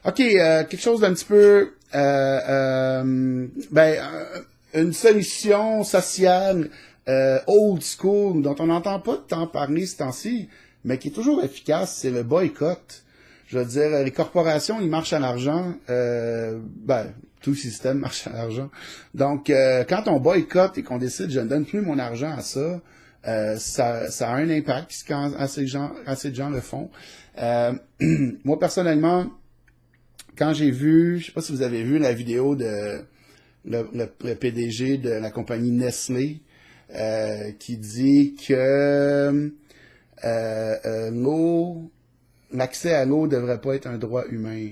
OK, quelque chose d'un petit peu... une solution sociale old school dont on n'entend pas tant parler ce temps-ci, mais qui est toujours efficace, c'est le boycott. Je veux dire, les corporations, ils marchent à l'argent. Tout le système marche à l'argent. Donc, quand on boycotte et qu'on décide, je ne donne plus mon argent à ça, ça a un impact quand assez de gens le font. Moi, personnellement, quand j'ai vu, je sais pas si vous avez vu la vidéo de le PDG de la compagnie Nestlé, qui dit que l'accès à l'eau devrait pas être un droit humain.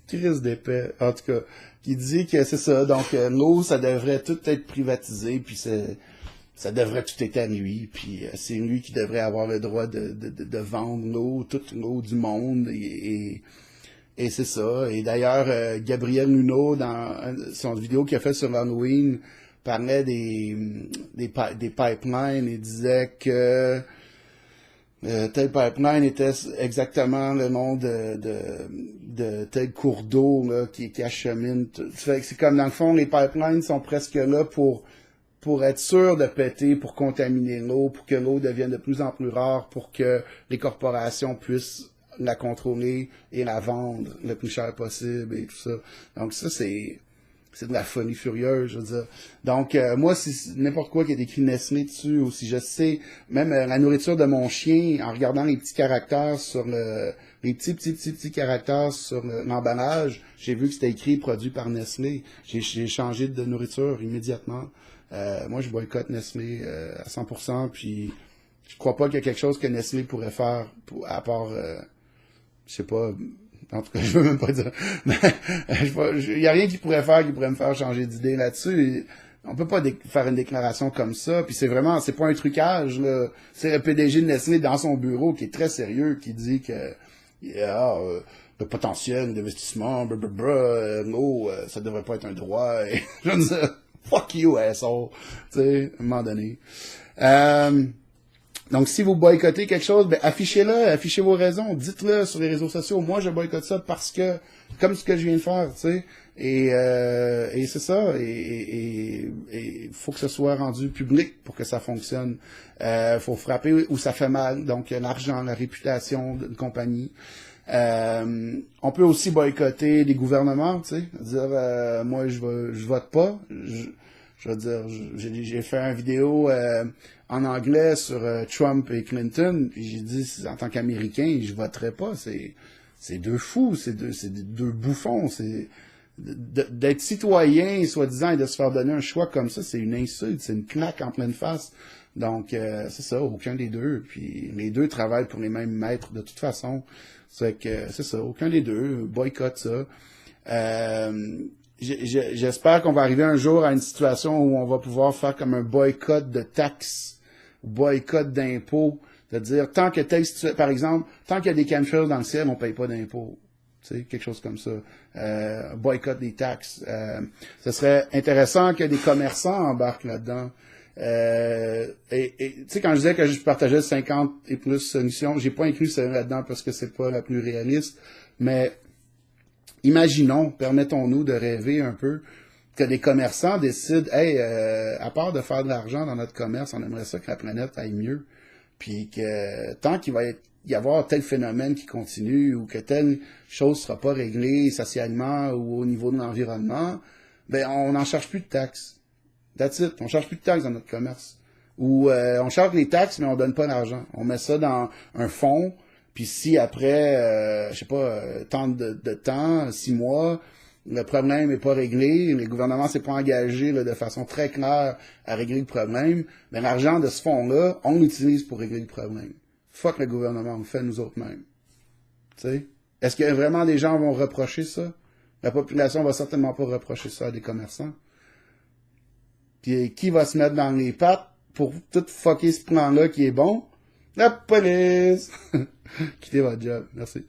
Crise d'épais. En tout cas, qui dit que c'est ça. Donc, l'eau, ça devrait tout être privatisé, puis ça devrait tout être à lui. Puis c'est lui qui devrait avoir le droit de vendre l'eau, toute l'eau du monde. Et c'est ça. Et d'ailleurs, Gabriel Nuno, dans son vidéo qu'il a fait sur l'Halloween, parlait des pipelines et disait que tel pipeline était exactement le nom de tel cours d'eau là, qui achemine. C'est comme dans le fond, les pipelines sont presque là pour être sûr de péter, pour contaminer l'eau, pour que l'eau devienne de plus en plus rare, pour que les corporations puissent la contrôler et la vendre le plus cher possible et tout ça. Donc ça, c'est de la folie furieuse, je veux dire. Donc, moi, si n'importe quoi qui est écrit Nestlé dessus, ou si je sais, même la nourriture de mon chien, en regardant les petits caractères sur les petits caractères sur l'emballage, j'ai vu que c'était écrit produit par Nestlé. J'ai changé de nourriture immédiatement. Moi, je boycotte Nestlé à 100%, puis je crois pas qu'il y a quelque chose que Nestlé pourrait faire à part, je sais pas, en tout cas, je veux même pas dire. Il y a rien qui pourrait me faire changer d'idée là-dessus. On peut pas faire une déclaration comme ça. Puis c'est pas un trucage, là. C'est le PDG de Nestlé dans son bureau qui est très sérieux, qui dit que le potentiel d'investissement, ça devrait pas être un droit. Et, je veux dire, fuck you, asshole. Tu sais, à un moment donné. Donc, si vous boycottez quelque chose, affichez-le, affichez vos raisons, dites-le sur les réseaux sociaux. Moi, je boycotte ça parce que, comme ce que je viens de faire, tu sais. Et c'est ça. Et faut que ce soit rendu public pour que ça fonctionne. Faut frapper où ça fait mal. Donc, l'argent, la réputation d'une compagnie. On peut aussi boycotter les gouvernements, tu sais. Dire, moi, je vote pas. Je veux dire, j'ai fait une vidéo en anglais sur Trump et Clinton, puis j'ai dit, en tant qu'Américain, je voterais pas. C'est deux fous, c'est deux bouffons. D'être citoyen, soi-disant, et de se faire donner un choix comme ça, c'est une insulte, c'est une claque en pleine face. Donc, c'est ça, aucun des deux. Puis les deux travaillent pour les mêmes maîtres de toute façon. C'est ça, aucun des deux boycotte ça. J'espère qu'on va arriver un jour à une situation où on va pouvoir faire comme un boycott de taxes, boycott d'impôts, c'est-à-dire tant que par exemple, tant qu'il y a des cannes dans le ciel, on paye pas d'impôts. Tu sais, quelque chose comme ça. Boycott des taxes. Ce serait intéressant que des commerçants embarquent là-dedans. Tu sais, quand je disais que je partageais 50 et plus solutions, j'ai pas inclus celle là-dedans parce que c'est pas la plus réaliste, mais imaginons, permettons-nous de rêver un peu, que des commerçants décident, hey, à part de faire de l'argent dans notre commerce, on aimerait ça que la planète aille mieux. Puis que tant qu'il va y avoir tel phénomène qui continue ou que telle chose sera pas réglée socialement ou au niveau de l'environnement, on n'en charge plus de taxes. That's it. On charge plus de taxes dans notre commerce. Ou on charge les taxes, mais on donne pas l'argent. On met ça dans un fonds. Puis si après, je sais pas, tant de temps, 6 mois, le problème n'est pas réglé, le gouvernement s'est pas engagé là, de façon très claire à régler le problème, mais l'argent de ce fonds-là, on l'utilise pour régler le problème. Fuck le gouvernement, on le fait nous autres mêmes. Tu sais? Est-ce que vraiment des gens vont reprocher ça? La population va certainement pas reprocher ça à des commerçants. Puis qui va se mettre dans les pattes pour tout fucker ce plan-là qui est bon? La police! Quittez votre job. Merci.